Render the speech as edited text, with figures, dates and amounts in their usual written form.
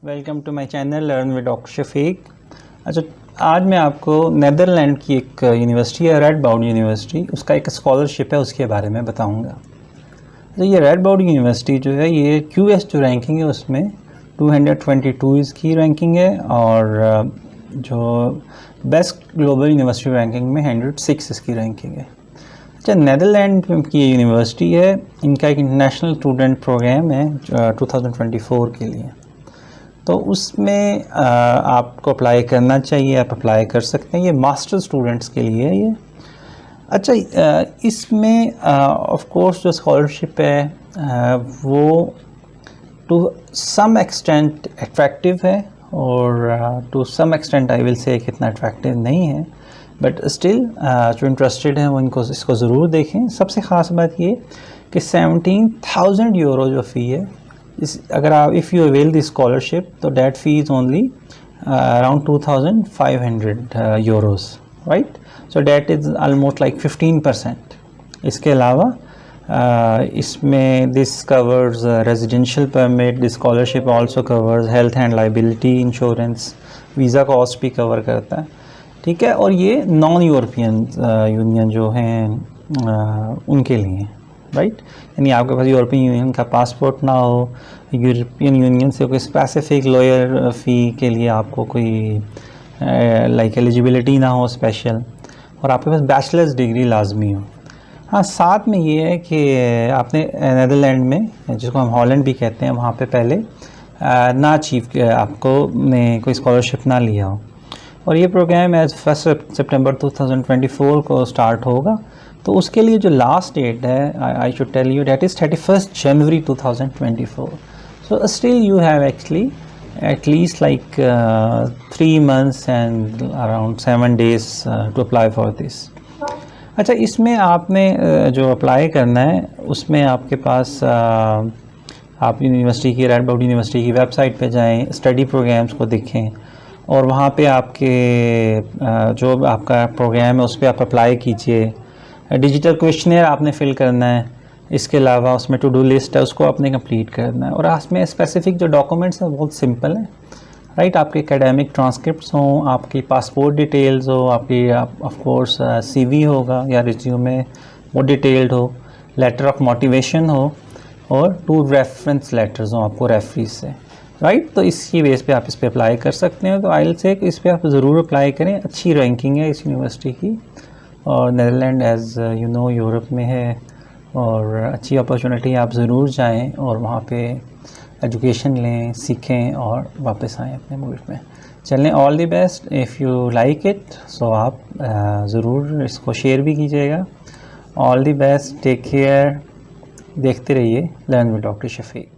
Welcome to my channel learn with doctor Shafiq. अच्छा, आज मैं आपको नीदरलैंड की एक यूनिवर्सिटी है रेडबाउड यूनिवर्सिटी, उसका एक स्कॉलरशिप है उसके बारे में बताऊंगा। तो ये रेडबाउड यूनिवर्सिटी जो है ये QS जो रैंकिंग है उसमें 222 इसकी रैंकिंग है और जो बेस्ट ग्लोबल यूनिवर्सिटी रैंकिंग में 106 इसकी रैंकिंग है। अच्छा, नीदरलैंड की यूनिवर्सिटी है, इनका एक इंटरनेशनल स्टूडेंट प्रोग्राम है 2024 के लिए, तो उसमें आपको अप्लाई करना चाहिए, आप अप्लाई कर सकते हैं। ये मास्टर स्टूडेंट्स के लिए है ये। अच्छा, इसमें ऑफ कोर्स जो स्कॉलरशिप है वो टू सम एक्सटेंट अट्रैक्टिव है और to some extent I will say कितना अट्रैक्टिव नहीं है, बट स्टिल जो इंटरेस्टेड हैं वो इसको ज़रूर देखें। सबसे ख़ास बात ये कि 17,000 यूरो जो फ़ी है, अगर आप if you avail the scholarship तो that fee is only around 2,500 euros, right. So that is almost like 15%। इसके अलावा इसमें this covers residential permit, this scholarship also covers health and liability insurance, visa cost भी cover करता है, ठीक है। और ये नॉन यूरोपियन यूनियन जो हैं उनके लिए, राइट। यानी आपके पास यूरोपियन यूनियन का पासपोर्ट ना हो, यूरोपियन यूनियन से कोई स्पेसिफिक लॉयर फ़ी के लिए आपको कोई लाइक एलिजिबिलिटी ना हो स्पेशल, और आपके पास बैचलर्स डिग्री लाजमी हो। हाँ, साथ में ये है कि आपने नीदरलैंड में, जिसको हम हॉलैंड भी कहते हैं, वहाँ पे पहले ना अचीव आपको ने कोई स्कॉलरशिप ना लिया हो, और ये प्रोग्राम एज 1 सितंबर 2024 को स्टार्ट होगा। तो उसके लिए जो लास्ट डेट है, I should tell you, date is 31 January 2024। So still you have actually at least like 3 months and around 7 days to apply for this. अच्छा, इसमें आपने जो अप्लाई करना है उसमें आपके पास आप यूनिवर्सिटी की, रेडबाउड यूनिवर्सिटी की वेबसाइट पे जाएं, स्टडी प्रोग्राम्स को देखें और वहाँ पे आपके जो आपका प्रोग्राम है उस पर आप अप्लाई कीजिए। डिजिटल क्वेश्चनर आपने फ़िल करना है, इसके अलावा उसमें टू डू लिस्ट है उसको आपने कंप्लीट करना है, और उसमें स्पेसिफिक जो डॉक्यूमेंट्स हैं बहुत सिंपल है, राइट। आपके एकेडमिक ट्रांसक्रिप्ट्स हों, आपकी पासपोर्ट डिटेल्स हो, आपकी ऑफ कोर्स CV होगा या रिज्यूमे वो डिटेल्ड हो, लेटर ऑफ मोटिवेशन हो और 2 रेफरेंस लेटर्स हों आपको रेफरी से, राइट। तो इसी बेस पे आप इस पर अप्लाई कर सकते हैं। तो आई विल से इस पर आप ज़रूर अप्लाई करें, अच्छी रैंकिंग है इस यूनिवर्सिटी की, और Netherlands as you know Europe में है, और अच्छी अपॉर्चुनिटी, आप ज़रूर जाएं और वहाँ पे एजुकेशन लें, सीखें और वापस आएँ अपने मुल्क में। चलें, all the best. If you like it so आप ज़रूर इसको शेयर भी कीजिएगा। All the best, take care, देखते रहिए लर्न विद डॉक्टर शफीक।